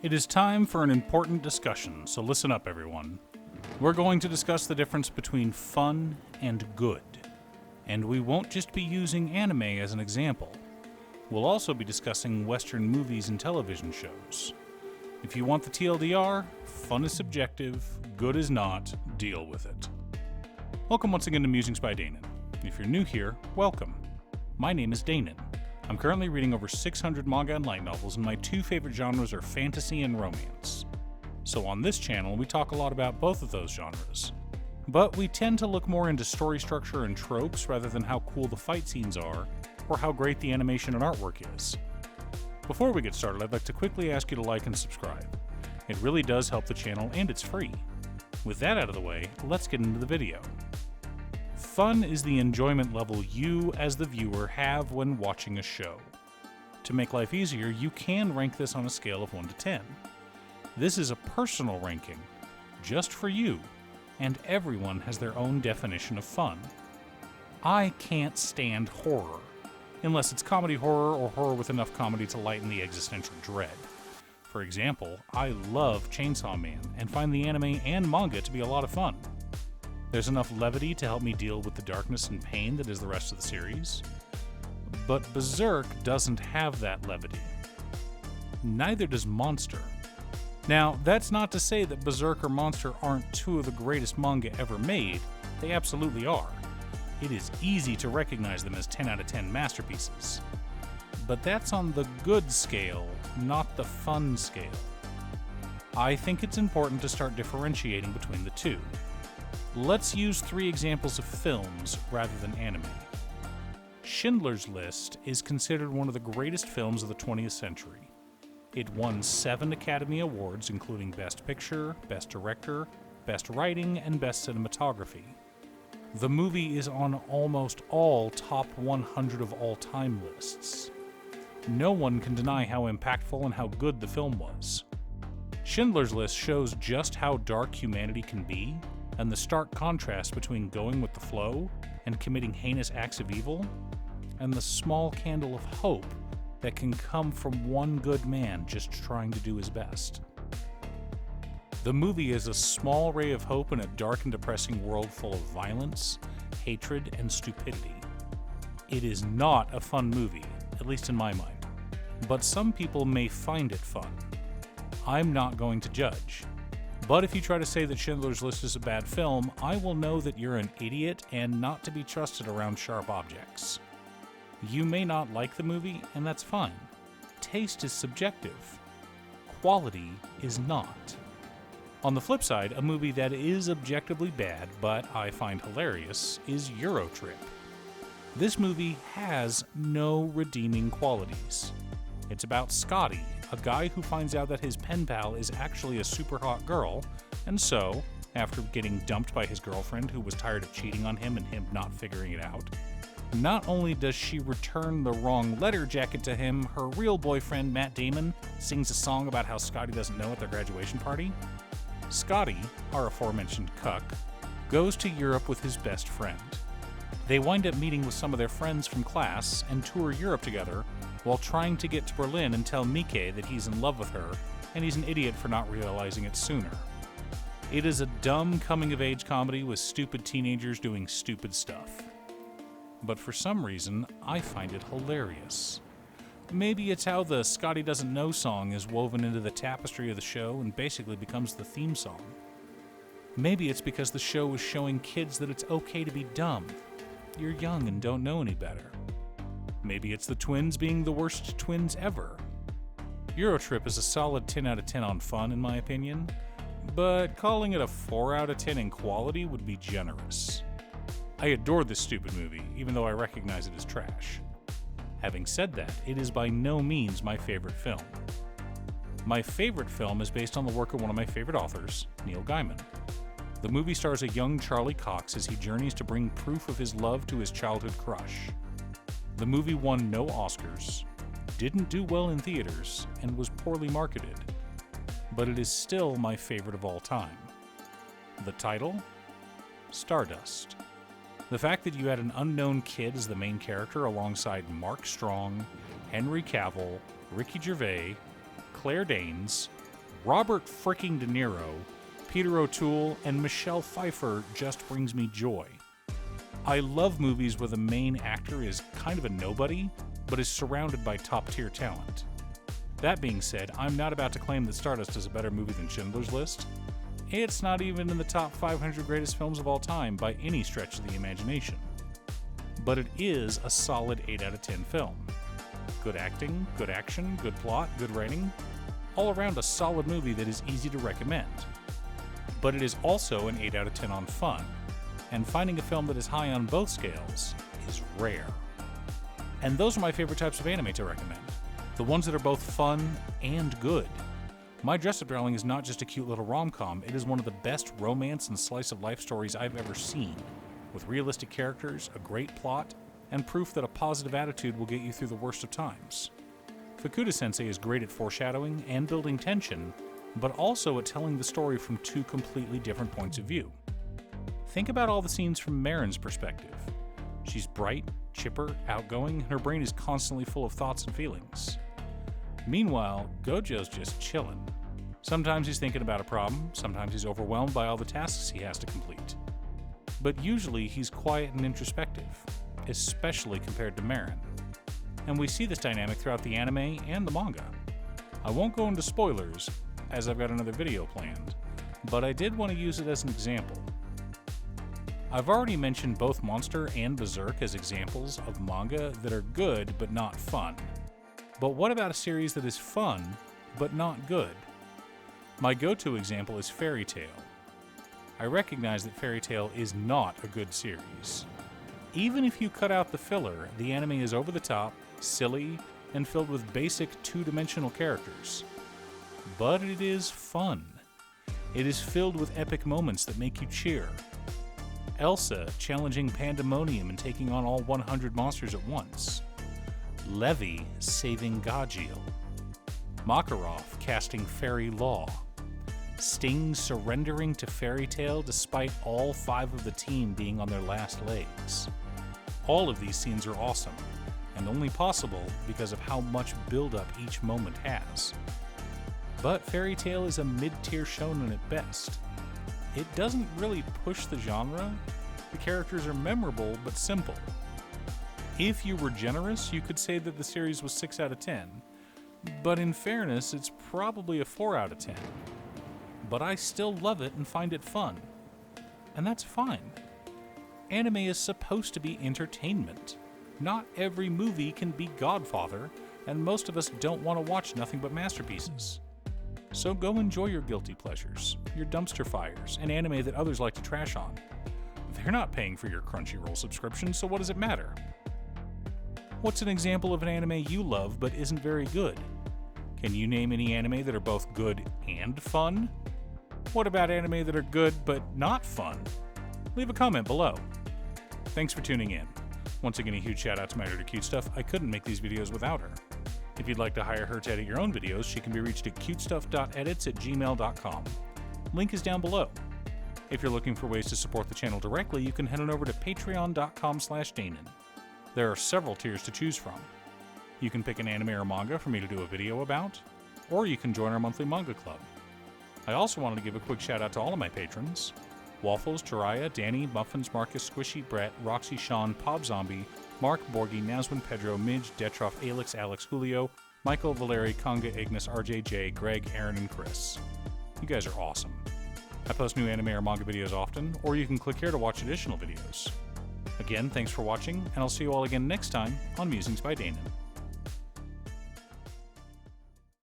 It is time for an important discussion, so listen up everyone. We're going to discuss the difference between fun and good. And we won't just be using anime as an example. We'll also be discussing Western movies and television shows. If you want the TLDR, fun is subjective, good is not, deal with it. Welcome once again to Musings by Danon. If you're new here, welcome. My name is Danon. I'm currently reading over 600 manga and light novels, and my two favorite genres are fantasy and romance. So on this channel, we talk a lot about both of those genres. But we tend to look more into story structure and tropes rather than how cool the fight scenes are, or how great the animation and artwork is. Before we get started, I'd like to quickly ask you to like and subscribe. It really does help the channel, and it's free. With that out of the way, let's get into the video. Fun is the enjoyment level you, as the viewer, have when watching a show. To make life easier, you can rank this on a scale of 1 to 10. This is a personal ranking, just for you, and everyone has their own definition of fun. I can't stand horror, unless it's comedy horror or horror with enough comedy to lighten the existential dread. For example, I love Chainsaw Man and find the anime and manga to be a lot of fun. There's enough levity to help me deal with the darkness and pain that is the rest of the series. But Berserk doesn't have that levity. Neither does Monster. Now, that's not to say that Berserk or Monster aren't two of the greatest manga ever made. They absolutely are. It is easy to recognize them as 10 out of 10 masterpieces. But that's on the good scale, not the fun scale. I think it's important to start differentiating between the two. Let's use 3 examples of films rather than anime. Schindler's List is considered one of the greatest films of the 20th century. It won 7 Academy Awards, including Best Picture, Best Director, Best Writing, and Best Cinematography. The movie is on almost all top 100 of all time lists. No one can deny how impactful and how good the film was. Schindler's List shows just how dark humanity can be, and the stark contrast between going with the flow and committing heinous acts of evil, and the small candle of hope that can come from one good man just trying to do his best. The movie is a small ray of hope in a dark and depressing world full of violence, hatred, and stupidity. It is not a fun movie, at least in my mind, but some people may find it fun. I'm not going to judge. But if you try to say that Schindler's List is a bad film, I will know that you're an idiot and not to be trusted around sharp objects. You may not like the movie, and that's fine. Taste is subjective. Quality is not. On the flip side, a movie that is objectively bad, but I find hilarious, is Eurotrip. This movie has no redeeming qualities. It's about Scotty, a guy who finds out that his pen pal is actually a super hot girl, and so, after getting dumped by his girlfriend who was tired of cheating on him and him not figuring it out, not only does she return the wrong letter jacket to him, her real boyfriend, Matt Damon, sings a song about how Scotty doesn't know at their graduation party. Scotty, our aforementioned cuck, goes to Europe with his best friend. They wind up meeting with some of their friends from class and tour Europe together, while trying to get to Berlin and tell Mike that he's in love with her, and he's an idiot for not realizing it sooner. It is a dumb coming-of-age comedy with stupid teenagers doing stupid stuff. But for some reason, I find it hilarious. Maybe it's how the Scotty Doesn't Know song is woven into the tapestry of the show and basically becomes the theme song. Maybe it's because the show is showing kids that it's okay to be dumb. You're young and don't know any better. Maybe it's the twins being the worst twins ever. Eurotrip is a solid 10 out of 10 on fun, in my opinion, but calling it a 4 out of 10 in quality would be generous. I adore this stupid movie, even though I recognize it as trash. Having said that, it is by no means my favorite film. My favorite film is based on the work of one of my favorite authors, Neil Gaiman. The movie stars a young Charlie Cox as he journeys to bring proof of his love to his childhood crush. The movie won no Oscars, didn't do well in theaters, and was poorly marketed, but it is still my favorite of all time. The title? Stardust. The fact that you had an unknown kid as the main character alongside Mark Strong, Henry Cavill, Ricky Gervais, Claire Danes, Robert fricking De Niro, Peter O'Toole, and Michelle Pfeiffer just brings me joy. I love movies where the main actor is kind of a nobody, but is surrounded by top-tier talent. That being said, I'm not about to claim that Stardust is a better movie than Schindler's List. It's not even in the top 500 greatest films of all time by any stretch of the imagination. But it is a solid 8 out of 10 film. Good acting, good action, good plot, good writing. All around a solid movie that is easy to recommend. But it is also an 8 out of 10 on fun, and finding a film that is high on both scales is rare. And those are my favorite types of anime to recommend. The ones that are both fun and good. My Dress Up Darling is not just a cute little rom-com, it is one of the best romance and slice-of-life stories I've ever seen, with realistic characters, a great plot, and proof that a positive attitude will get you through the worst of times. Fukuda-sensei is great at foreshadowing and building tension, but also at telling the story from two completely different points of view. Think about all the scenes from Marin's perspective. She's bright, chipper, outgoing, and her brain is constantly full of thoughts and feelings. Meanwhile, Gojo's just chillin'. Sometimes he's thinking about a problem, sometimes he's overwhelmed by all the tasks he has to complete. But usually he's quiet and introspective, especially compared to Marin. And we see this dynamic throughout the anime and the manga. I won't go into spoilers, as I've got another video planned, but I did want to use it as an example. I've already mentioned both Monster and Berserk as examples of manga that are good but not fun. But what about a series that is fun but not good? My go-to example is Fairy Tail. I recognize that Fairy Tail is not a good series. Even if you cut out the filler, the anime is over the top, silly, and filled with basic two-dimensional characters. But it is fun. It is filled with epic moments that make you cheer. Elsa challenging Pandemonium and taking on all 100 monsters at once. Levi saving Gajiel. Makarov casting Fairy Law. Sting surrendering to Fairy Tail despite all 5 of the team being on their last legs. All of these scenes are awesome, and only possible because of how much build-up each moment has. But Fairy Tail is a mid-tier shonen at best. It doesn't really push the genre. The characters are memorable but simple. If you were generous, you could say that the series was 6 out of 10. But in fairness, it's probably a 4 out of 10. But I still love it and find it fun. And that's fine. Anime is supposed to be entertainment. Not every movie can be Godfather, and most of us don't want to watch nothing but masterpieces. So go enjoy your guilty pleasures, your dumpster fires, and anime that others like to trash on. They're not paying for your Crunchyroll subscription, so what does it matter? What's an example of an anime you love but isn't very good? Can you name any anime that are both good and fun? What about anime that are good but not fun? Leave a comment below. Thanks for tuning in. Once again, a huge shout out to my editor Cute Stuff. I couldn't make these videos without her. If you'd like to hire her to edit your own videos, she can be reached at cutestuff.edits@gmail.com. Link is down below. If you're looking for ways to support the channel directly, you can head on over to patreon.com/Danon. There are several tiers to choose from. You can pick an anime or manga for me to do a video about, or you can join our monthly manga club. I also wanted to give a quick shout out to all of my patrons: Waffles, Jiraiya, Danny, Muffins, Marcus, Squishy, Brett, Roxy, Sean, Pob Zombie, Mark, Borgie, Nazwin, Pedro, Midge, Detroff, Alex, Alex, Julio, Michael, Valeri, Conga, Ignis, RJJ, Greg, Aaron, and Chris. You guys are awesome. I post new anime or manga videos often, or you can click here to watch additional videos. Again, thanks for watching, and I'll see you all again next time on Musings by Danon.